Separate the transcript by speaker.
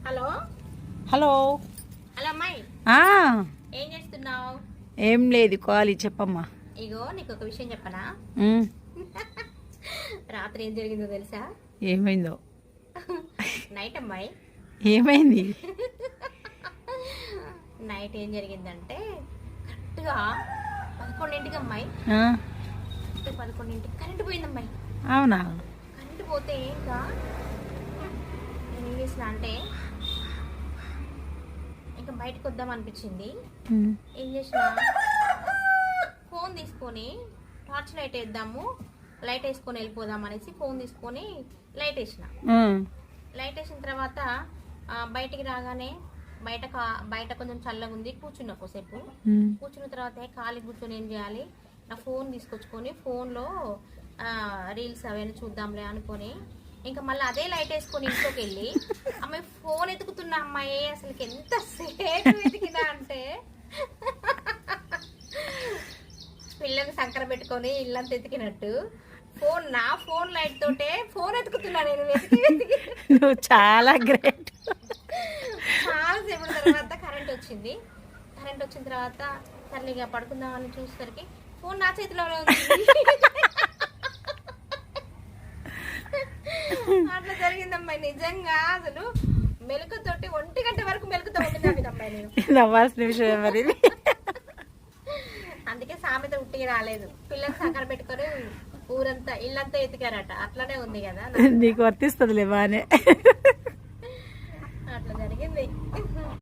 Speaker 1: Hello
Speaker 2: hello
Speaker 1: hello అమ్మాయి, ఏం చేస్తున్నావు?
Speaker 2: ఏం లేదు, ఖాళీ. చెప్పమ్మా.
Speaker 1: ఇగో నీకు ఒక విషయం చెప్పనా?
Speaker 2: ఉమ్,
Speaker 1: రాత్రి ఏం జరిగిందో తెలుసా?
Speaker 2: ఏమైందో?
Speaker 1: నైట్ అమ్మాయి,
Speaker 2: ఏమైంది?
Speaker 1: నైట్ ఏం జరిగిందంటే కరెక్ట్గా 11ంటికి అమ్మాయి,
Speaker 2: ఆ,
Speaker 1: 11ంటికి కరెంటు పోయింది అమ్మాయి.
Speaker 2: అవునా?
Speaker 1: కరెంటు పోతే ఇంకా నేను ఏం చేసిన అంటే ఇంకా బయటకు వద్దాం అనిపించింది.
Speaker 2: ఉమ్,
Speaker 1: ఏం చేసిన, ఫోన్ తీసుకొని టార్చ్ లైట్ వేద్దాము, లైట్ వేసుకొని వెళ్ళిపోదాం అనేసి ఫోన్ తీసుకొని లైట్ వేసిన.
Speaker 2: ఉమ్,
Speaker 1: లైట్ వేసిన తర్వాత బయటికి రాగానే బయట కొంచెం చల్లగా ఉంది, కూర్చున్నా కోసేపు.
Speaker 2: ఉమ్.
Speaker 1: కూర్చున్న తర్వాత ఖాళీ కూర్చొని ఏం చేయాలి, నా ఫోన్ తీసుకొచ్చుకొని ఫోన్లో రీల్స్ అవన్నీ చూద్దాంలే అనుకొని ఇంకా మళ్ళీ అదే లైట్ వేసుకొని ఇంట్లోకి వెళ్ళి అమ్మాయి ఫోన్ ఎతుకుతున్నా. అమ్మాయి అసలు ఎంత సేపు వెతికినా అంటే పిల్లకి సంకర పెట్టుకొని ఇల్లంతా ఎతికినట్టు నా ఫోన్ లైట్ తోటే ఫోన్ ఎతుకుతున్నా నేను. వెతికి
Speaker 2: నువ్వు చాలా గ్రేట్.
Speaker 1: చాలా సేపు తర్వాత కరెంట్ వచ్చింది. కరెంట్ వచ్చిన తర్వాత సర్లేగా పడుకుందామని చూసేసరికి ఫోన్ నా చేతిలోనే ఉంది. అట్లా జరిగిందమ్మాయి. నిజంగా అసలు మెలకుతోటి 1 గంట వరకు మెలకుతో ఉండింది అమ్మాయి నేను.
Speaker 2: నవ్వాల్సిన విషయం మరి ఇది.
Speaker 1: అందుకే సామెత ఉట్టిగా రాలేదు. పిల్లలు సంకర పెట్టుకొని ఊరంతా ఇల్లంతా ఎతికారట. అట్లానే ఉంది కదా.
Speaker 2: నీకు వర్తిస్తుందిలే బానే.